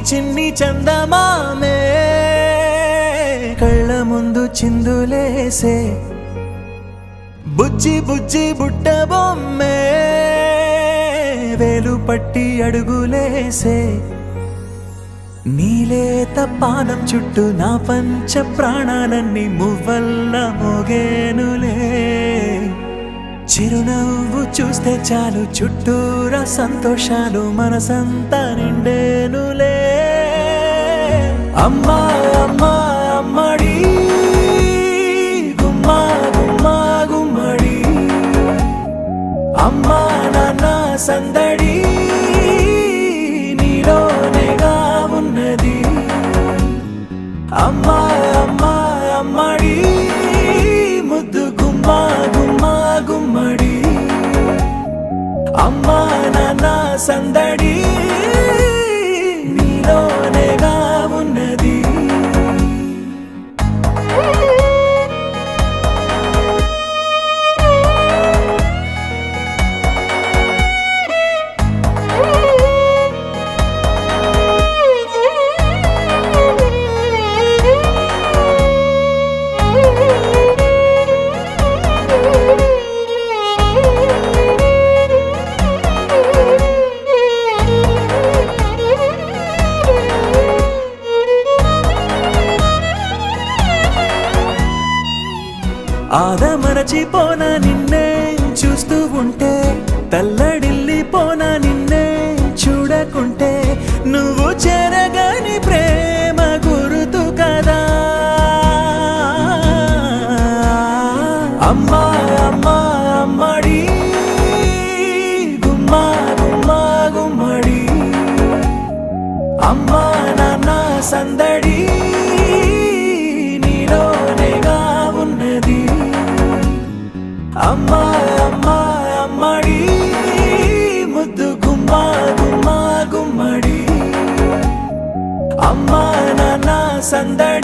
చిన్ని చందమామే కళ్ళ ముందు చిందులేసే బుజ్జి బుజ్జి బుట్ట బొమ్మే వేలు పట్టి అడుగులేసే నీలేత పానం చుట్టూ నా పంచ ప్రాణాలన్నీ మువ్వల్ల మోగేనులే చిరునవ్వు చూస్తే చాలు చుట్టూరా సంతోషాలు మనసంతా నిండేనులే అమ్మా అమ్మా అమ్మడి గుమ్మా గుమ్మా గుమ్మడి అమ్మా నాన్న సందడి నీలోనేగా ఉన్నది అమ్మా అమ్మా అమ్మడి ముద్దు గుమ్మా గుమ్మా గుమ్మడి అమ్మా నాన్న సందడి నీలోనేగా ఉన్నది ఆదమరచిపోనా నిన్నే చూస్తూ ఉంటే తల్లడిల్లిపోనా నిన్నే చూడకుంటే నువ్వు చెరగని ప్రేమ గురుతు కదా అమ్మా అమ్మా అమ్మడి గుమ్మా గుమ్మా గుమ్మడి అమ్మా నాన్న సందడి నీలోనేగా ఉన్నది అమ్మా అమ్మా అమ్మడి ముద్దు గుమ్మా గుమ్మా గుమ్మడి అమ్మా నాన్న సందడి